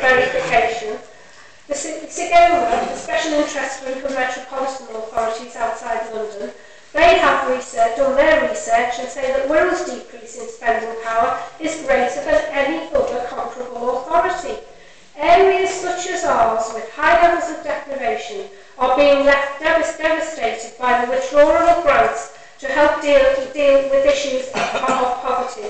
verification. The SIGOMA, the Special Interest Group of Metropolitan Authorities outside London, they have done their research and say that Wirral's decrease in spending power is greater than any other comparable authority. Areas such as ours, with high levels of deprivation, are being left devastated by the withdrawal of grants to help deal with issues of poverty.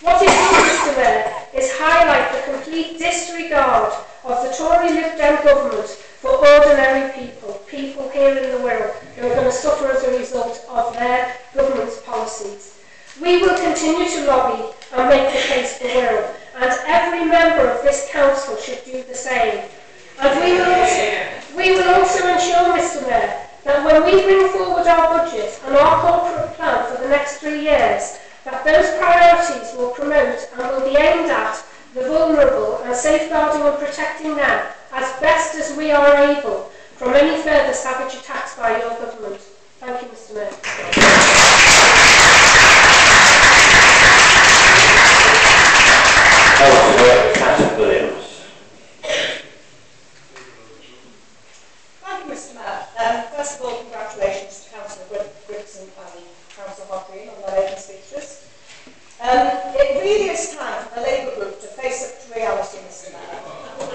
What is done, Mr. Mayor, is highlight the complete disregard of the Tory Lib Dem government for ordinary people here in the Wirral, who are going to suffer as a result of their government's policies. We will continue to lobby and make the case for Wirral, and every member of this council should do the same. And we will also ensure, Mr. Mayor, that when we bring forward our budget and our corporate plan for the next 3 years, that those priorities will promote and will be aimed at the vulnerable and safeguarding and protecting them as best as we are able from any further savage attacks by your government. Thank you, Mr. Mayor. Thank you, Mr. Mayor. First of all, congratulations to Councillor Gibson and Councillor Hodgkin on their open speeches. It really is time for the Labour group to face up to reality, Mr. Mayor,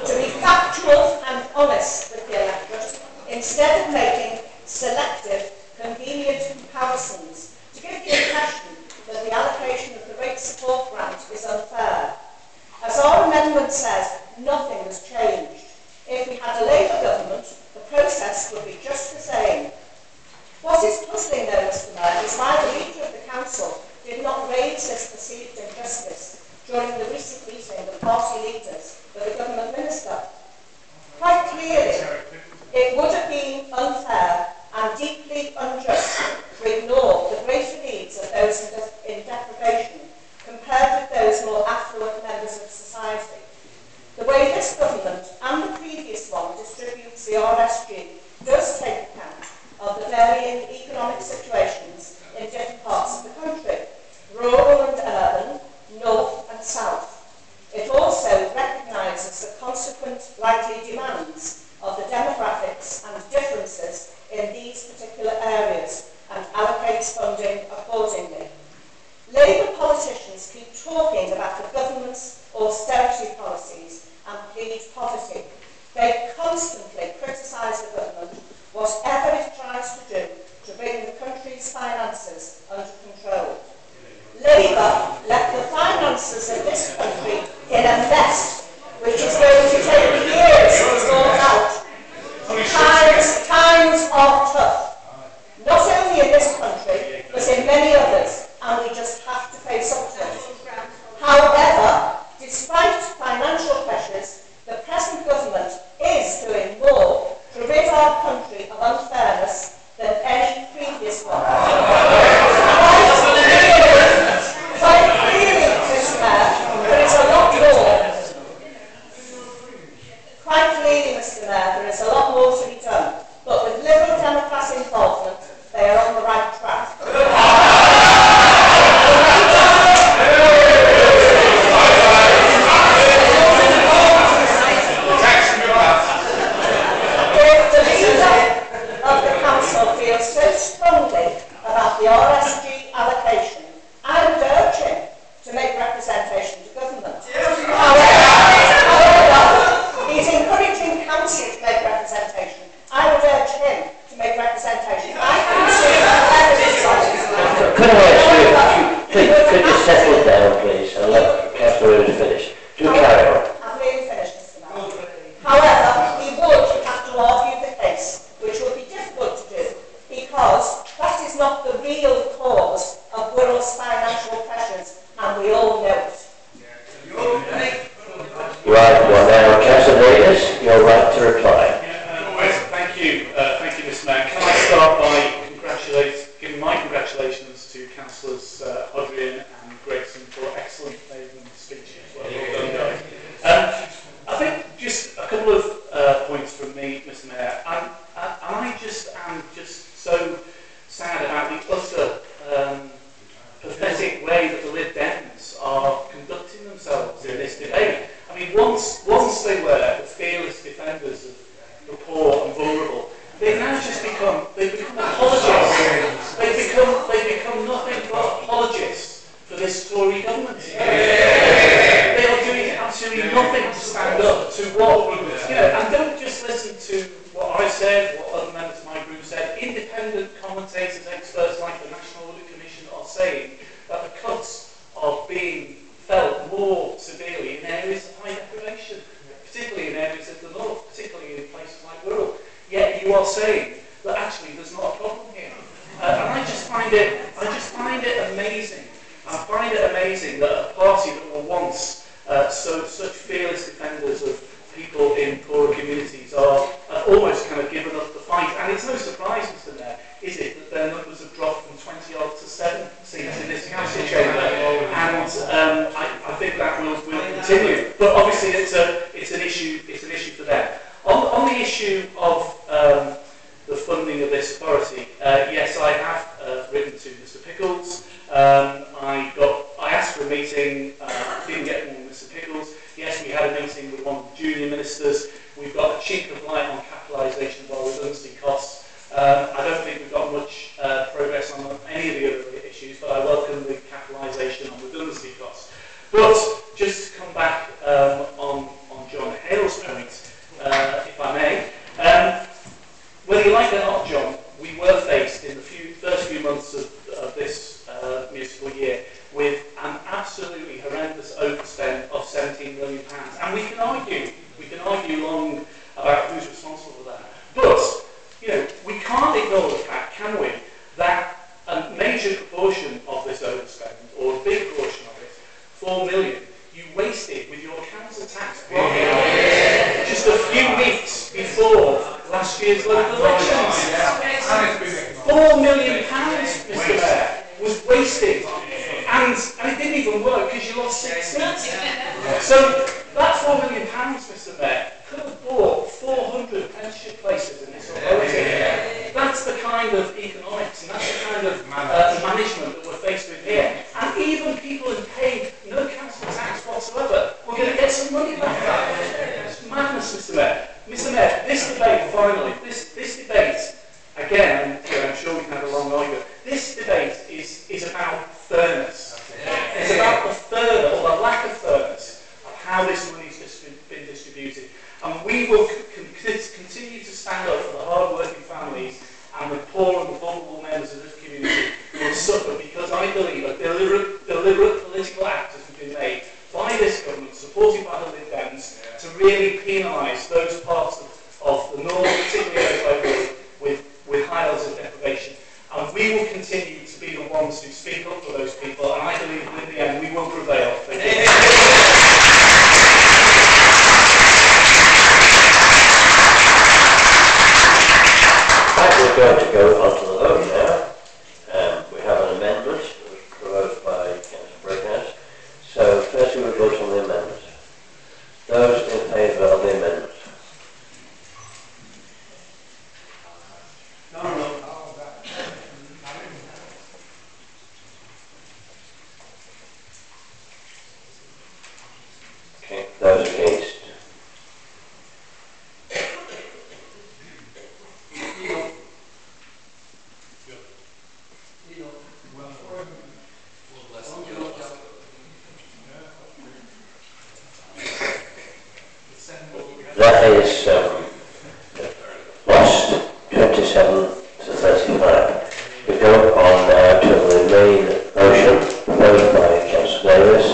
to be factual and honest with the electorate, instead of making selective, convenient comparisons to give the impression that the allocation of the rate support grant is unfair. As our amendment says, nothing has changed. If we had a Labour government, the process would be just the same. What is puzzling though, Mr. Mayor, is why the leader of the council did not raise this perceived injustice during the recent meeting of party leaders with the government minister. Quite clearly, it would have been unfair and deeply unjust to ignore the greater needs of those in deprivation compared with those more affluent members of society. The way this government and the previous one distributes the RSG does take account of the varying economic situations in different parts of the country, rural and urban, north and south. It also recognises the consequent likely demands of the demographics and differences in these particular areas and allocates funding accordingly. Labour politicians keep talking about the government's austerity policies and plead poverty. They constantly criticise the government, whatever it tries to do to bring the country's finances under control. Labour left the finances of this country in a mess, which is going to take years to sort out. Times are tough, not only in this country, but in many others, and we just have to face up to it. However, despite financial pressures, the present government is doing more to rid our country of unfairness than any previous one. Quite clearly, Mr. Mayor, there is a lot more. Quite clearly, Mr. Mayor, there is a lot more to be done, but with Liberal Democrat involvement, they are on the right track. If the leader of the council feels so strongly about the RSG allocation, I would urge him to make representation to government. However, he's encouraging council to make representation. I would urge him to make representation. I can see evidence of it. Could I ask you, could you settle down, please, and let Councillor Rose finish? Do carry on. I'm nearly finished, Mr. Mayor. However, he would have to argue the case, which would be difficult to do, because that is not the real cause of Wirral's financial pressures, and we all know it. Right, well now, Councillor Davis, you're right to reply. Thank you, Mr. Mayor. Can I start by giving my congratulations to Councillors Hodgkin and Gregson for excellent maiden speeches. Well done, guys. I think just a couple of points from me, Mr. Mayor. I just am so sad about the utter pathetic way that the Lib Dems are conducting themselves in this debate. I mean, once they were, the fearless defenders of the poor and vulnerable, they've now just become apologists. They've become nothing but apologists for this Tory government. They are doing absolutely nothing to stand up to what, and don't just listen to what I said, what other members of my group said. Independent commentators, experts like the National Audit Commission are saying that the cuts are being felt more severely in areas of high deprivation, particularly in areas of the north, particularly in places like Wirral. Yet you are saying that actually there's not a problem here. And I just find it amazing. I find it amazing that a party that were once such fearless defenders of people in poorer communities are almost kind of given up the fight. And it's no surprise, Mr. Mayor, is it, that their numbers have dropped from 20 odd to 7 seats in this council chamber. And I think that will continue. But obviously it's an issue for them. On the issue of the funding of this authority, yes, I have written to Mr. Pickles. I asked for a meeting, didn't get one with Mr. Pickles. Yes, we had a meeting with one of the junior ministers. We've got a chink of light on capitalisation of our redundancy costs. I don't think we've got much progress on any of the other issues, but I welcome the capitalisation on redundancy costs. But just to come back on John Hale's point, if I may, whether you like it or not, John, we were faced in the first few months of this municipal year with an absolutely horrendous overspend of £17 million. And we can argue long about who's responsible for that. But, we can't ignore the fact, can we, that a major proportion of this overspend, or a big portion of it, £4 million, you wasted with your council tax block just a few weeks before last year's local elections. £4 million, Mr. Mayor, was wasted. And it didn't even work because you lost 6 seats. So that £4 million, Mr. Mayor, could have bought 400 apprenticeship places in this authority. That's the kind of economics and that's the kind of management that we're faced with here. And even people who paid no council tax whatsoever, we're going to get some money back for that. It's madness, Mr. Mayor. Mr. Mayor, this debate, finally, this debate, again, I'm sure we can have a long argument, this debate is about fairness. It's about the fairness, or the lack of fairness, of how this money's been distributed. And we will continue to stand up for the hard-working families and the poor and vulnerable members of this community who will suffer, because I believe a deliberate political act has been made by this government, supported by the Lib Dems, to really penalise those parts of the north, particularly those like with high levels of deprivation. And we will continue to be the ones who speak up for those people, and I believe that in the end we will prevail. Thank you. We're going to go on to the vote now. We have an amendment that was proposed by Councillor Brighouse. So firstly we'll vote on the amendment. Those in favour of the amendment? Okay, those against? That is lost 27 to 35. We go on now to the main motion proposed by Councillor Davis.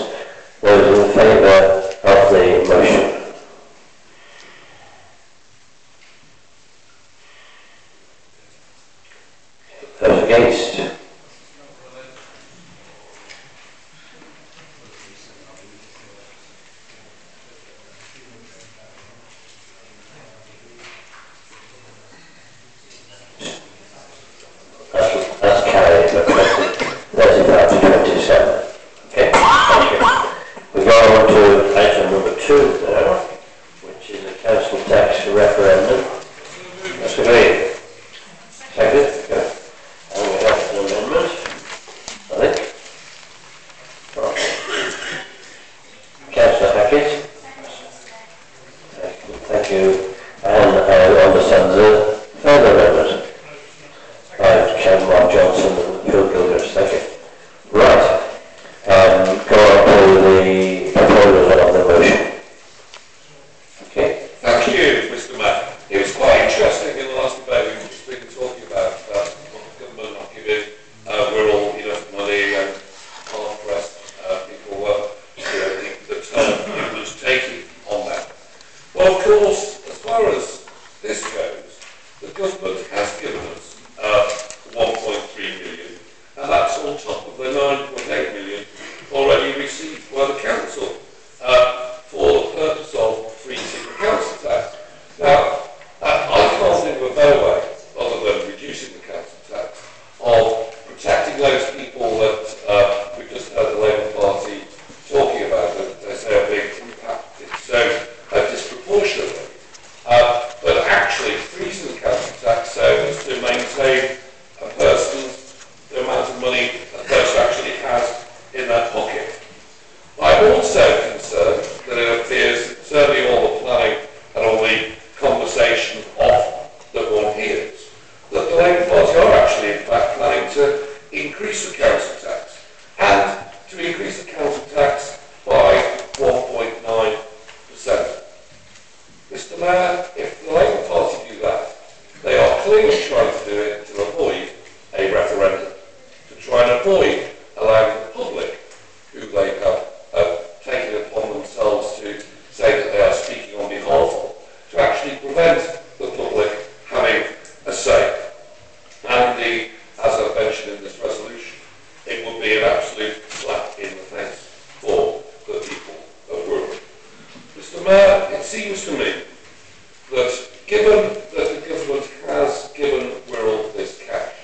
Those in favour of the motion? Those against? That's carried, but 35 to 27. Okay, thank you. We go on to item number 2 now, which is a council tax referendum. That's agreed. Second? Good. And we have an amendment, I think. Councillor Hackett. Thank you. And I understand the further amendment by Chairman Mark Johnson and Phil Gilchrist. Thank you. Right. Go on to the proposal of the motion. Okay. Thank you, Mr. Mayor. It was quite interesting in the last debate we've just been talking about what the government not giving Wirral enough money and hard-pressed people were that it was taking on that. Well, of course, as far as this goes, the government has given us 1.3 million, and that's on top of the 9.8 million already received by the council for the purpose of freezing the council tax. Now, I can't think of a better way, other than reducing the council tax, of protecting those people that we've just heard the Labour Party talking about, that they say are being impacted so disproportionately. But actually, freezing the council tax so as to maintain a person's the amount of money a person actually has in their pocket. I'm also concerned that it appears that certainly all the planning and all the conversation that one hears, that the Labour Party are actually in fact planning to increase the council tax, and to increase the council tax by 1.9%. Mr. Mayor, if the Labour Party do that, they are clearly trying to do it to avoid a referendum, to try and avoid allowing the public, who they have taken it upon themselves to say that they are speaking on behalf of, to actually prevent the public having a say. And indeed, as I mentioned in this resolution, it would be an absolute slap in the face for the people of Wirral. Mr. Mayor, it seems to me that given that the government has given Wirral this cash,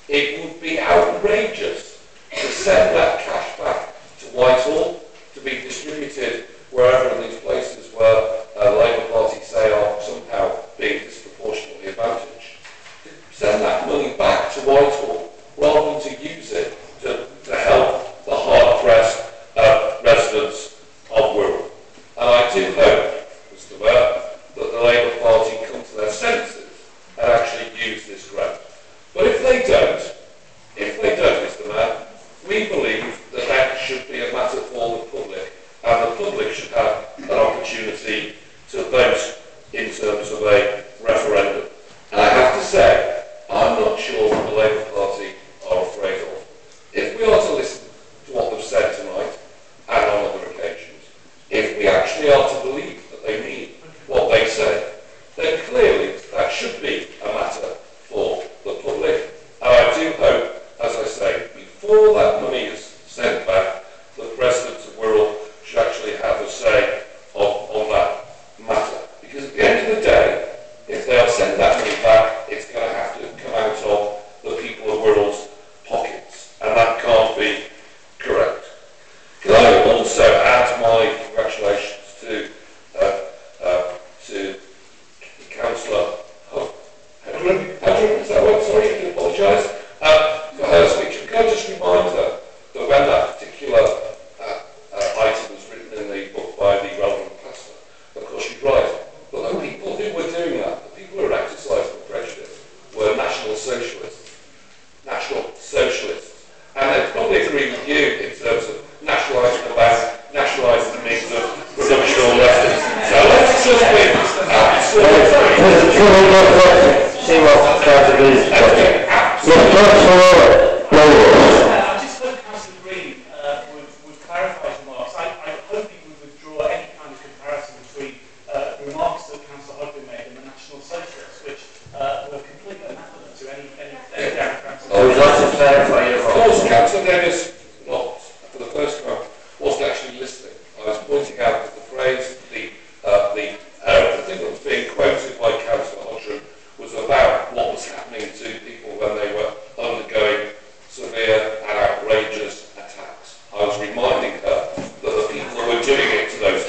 it would be outrageous to send that cash back to Whitehall to be distributed wherever in these places where the Labour Party say are somehow being disproportionately advantaged. To send that money back to Whitehall rather than to use it to help the hard-pressed residents of Wirral. And I do hope, Mr. Mayor, that the Labour Party come to their senses and actually use this grant. But if they don't, Mr. Mayor, we believe that that should be a matter for the public, and the public should have an opportunity to vote in terms of a referendum. And I have to say, I'm not sure what the Labour Party are afraid of. If we are to listen to what they've said tonight, and on other occasions, if we actually are to believe that they mean what they say, then clearly that should be a matter for the public. And I do hope, as I say, before that money is sent back, the residents of Wirral should actually have a say on that matter. Because at the end of the day, if they'll send that money back, it's going to have to come out of the people of Wirral's pockets. And that can't be correct. Can I also add my congratulations to Councillor Hedren, is that right? Sorry, I do apologise for her speech. Can I just remind her that when that particular item was written in the book by the relevant pastor, of course she's right, but the people who were doing that, the people who were exercising prejudice, were National Socialists. And they'd probably agree with you in terms of nationalising the bank, nationalising the means of production or left. So let's just be absolutely. See what Councillor Green is saying. Yes, Councillor I just hope Councillor Green would clarify his remarks. I hope he would withdraw any kind of comparison between the remarks that Councillor Hodgkin made and the National Socialists, which were completely anathema to any Councillor. Oh, would you like to clarify your Of course, Councillor Davis, not for the first time, wasn't actually listening. I was pointing out that the phrase, the thing that was being quoted by Councillor Hodgkin was about what was happening to people when they were undergoing severe and outrageous attacks. I was reminding her that the people who were doing it to those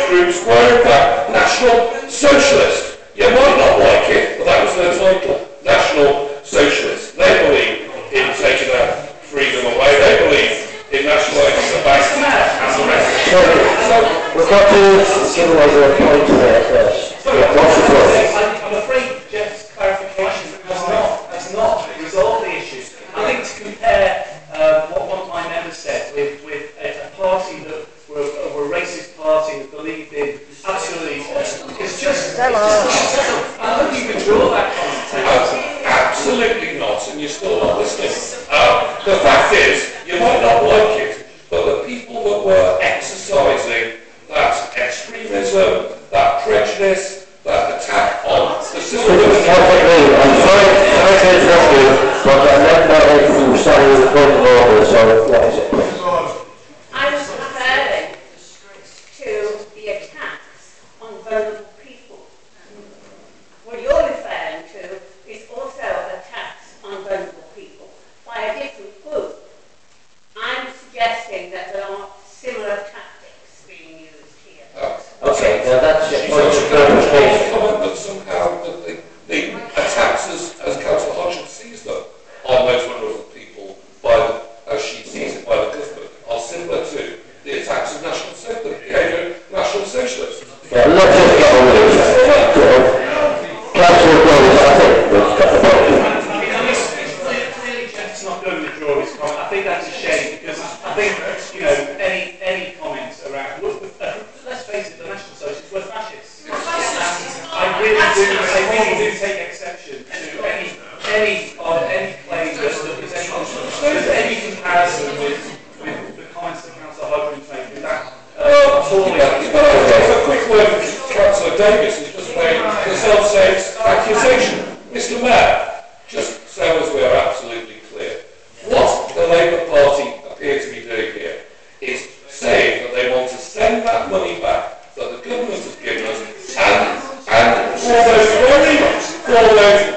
groups were in fact National Socialists. You might not like it, but that was their title, National Socialists. They believe in taking that freedom away. They believe in nationalising the banks and the rest. So, we've got to give away your point there first. Yeah, what's the point? I'm afraid Jeff's clarification has not resolved the issue. I think to compare what one of my members said with a party that were a racist party that believed in absolutely, it's just. I hope you can draw that comment. Absolutely not, and you're still not listening. The fact is, you might not like it, but the people that were exercising that extremism, that prejudice, that attack on the system. I'm sorry to interrupt you, but I'm not going to start with the point of order, so what is it? I was referring to the attacks on vulnerable people. What you're referring to is also attacks on vulnerable people by a different group. I'm suggesting that there are similar tactics being used here. Okay, now that's your point of clarification. clarification. Comment that somehow the attacks as Councillor Hodgson sees them on those vulnerable people, as she sees it by the government, are similar to the attacks of the behaviour of National Socialists. Yeah, let's just get on with it. Councillor Rose, I think we've got the point. Clearly Jeff's not going to withdraw his comment. I think that's a shame because I think, any comments around, let's face it, the National Socialists were fascists. And I really do take exception to any claim that there's any comparison with the comments that Councillor Hodgkin's made with that. A quick word from Councillor Davis has just made the self-same accusation. Mr. Mayor, just so as we are absolutely clear, what the Labour Party appear to be doing here is saying that they want to send that money back that the government has given us and for those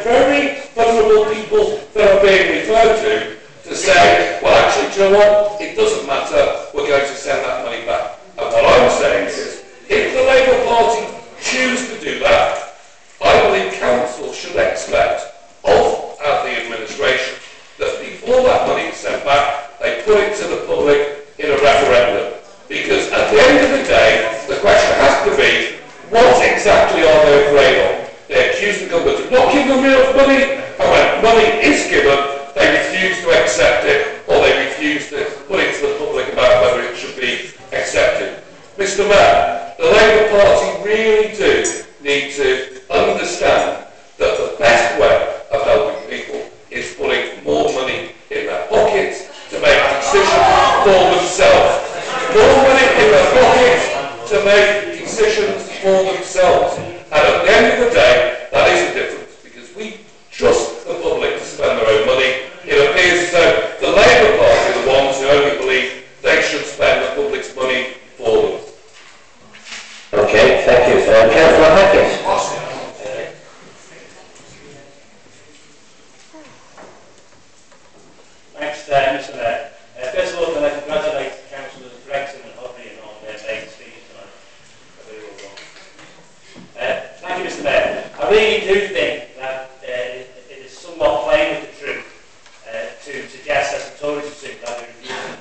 very vulnerable people that are being referred to say, well actually, do you know what, it doesn't matter, we're going to send that money back. And what I'm saying is, if the Labour Party choose to do that, I believe Council should expect of the administration that before that money is sent back, they put it to the public in a referendum. Because at the end of the day, the question has to be, what exactly are they afraid of? They accuse the government of not giving them enough money, and when money is given, they refuse to accept it, or they refuse to put it to the public about whether it should be accepted. Mr. Mayor, the Labour Party really do need to understand that the best way of helping people is putting more money in their pockets to make decisions for themselves. More money in their pockets to make decisions for themselves. And at the end of the day, that is the difference, because we trust the public to spend their own money. It appears as though the Labour Party are the ones who only believe they should spend the public's money for them. Okay, thank you. Councillor Hackett. Thanks, Mr. Mayor. First of all, can I congratulate Councillors Gregson and Hodgkin on their maiden speech tonight. Thank you, Mr. Mayor. I really do think that it is somewhat playing with the truth to suggest that the Tories are simply refusing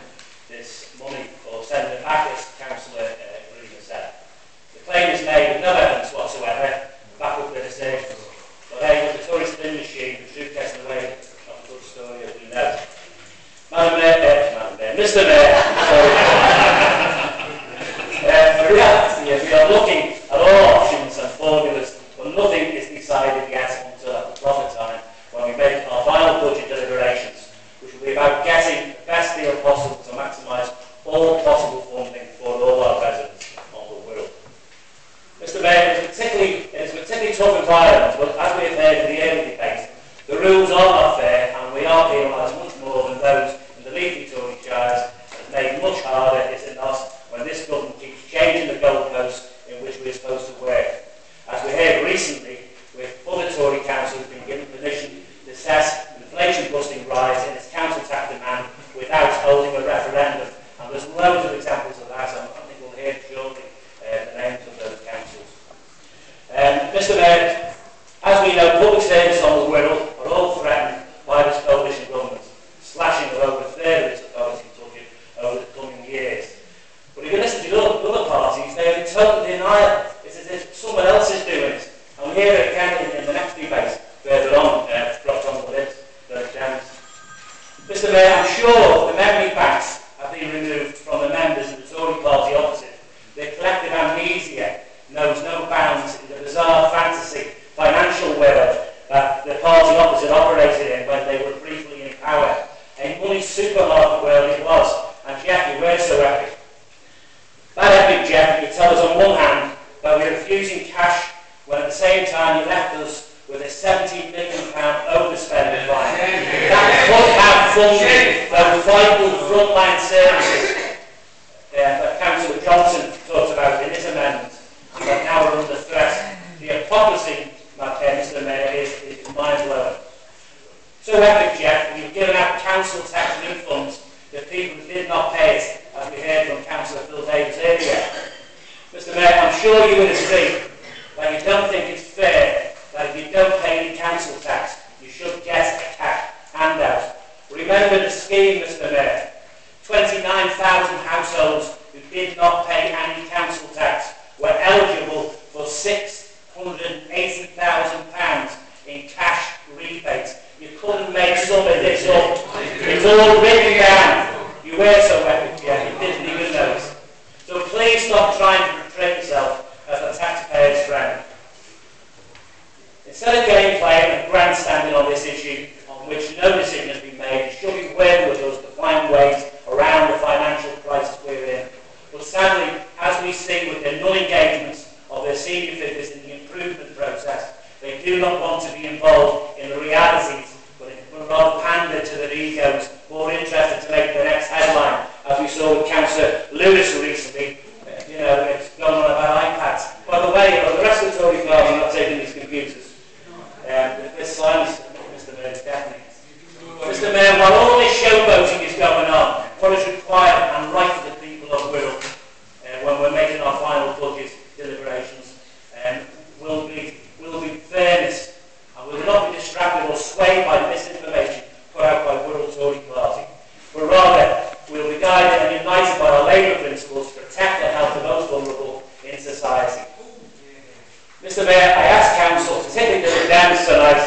this money or sending it back, as Councillor Green said. The claim is made with no evidence whatsoever, back up with assertions. But hey, with the Tory spin machine, the truth gets in the way of a good story, as we know. Mr. Mayor, the reality is we are looking at all options and formulas, but nothing is decided yet until at the proper time when we make our final budget deliberations, which will be about getting the best deal possible to maximise all possible funding for all our residents of the Wirral. Mr. Mayor, it is a particularly tough environment, but as we have heard in the early debate, the rules are not fair and we are penalised much more than those in the leafy Tory chairs, and it's made much harder, is it not, when this government keeps changing the goalposts in which we are supposed to work. As we heard recently, with other Tory councils being given permission to assess inflation-busting rise in its council tax demand without holding a referendum. And there's loads of examples of that, and I think we'll hear shortly the names of those councils. Mr. Mayor, as we know, public services on the Wirral are all threatened by this coalition government, slashing of over a third of its authority budget over the coming years. hear it again in the next debate, further on, dropped on the list, those Dems. Mr Mayor, I'm sure the memory banks have been removed from the members of the Tory party opposite. Their collective amnesia knows no bounds in the bizarre fantasy financial world that the party opposite operated in when they were briefly in power. A money supermarket world it was, and Jeff, you were so epic. That epic, Jeff, you tell us on one hand that we're refusing cash when at the same time you left us with a £17 million overspending fine. That could have funded those vital frontline services that Councillor Johnson talked about in his amendment, that now are under threat. The hypocrisy, Mr Mayor, is mind-blowing. So epic, Jeff, you've given out council tax refunds to people who did not pay it, as we heard from Councillor Phil Davis earlier. Mr Mayor, I'm sure you would agree that you don't think it's fair that if you don't pay any council tax, you should get a cash handout. Remember the scheme, Mr Mayor. 29,000 households who did not pay any council tax were eligible for £680,000 in cash rebates. You couldn't make some of this up. It's all written down. You were so epic, yeah, you didn't even notice. So please stop trying to portray yourself as the taxpayer's friend. Instead of gameplay and grandstanding on this issue, on which no decision has been made, you should be working with us to find ways around the financial crisis we're in. But sadly, as we see with the non-engagements of their senior figures in the improvement process, they do not want to be involved in the realities, but rather pander to their egos, more interested to make the next headline, as we saw with Councillor Lewis recently. You know, it's going on about iPads. By the way, the rest of the Tory party are not taking these computers. This silence, Mr Mayor, is deafening. Mr Mayor, while all this showboating is going on, what is required and right for the people of Wirral, when we're making our final budget deliberations, will be fairness, and we will not be distracted or swayed by misinformation put out by Wirral Tory party, but rather we will be guided and united by our Labour principles to protect and help the most vulnerable in society. Mr Mayor, I ask Council, particularly the Dems tonight,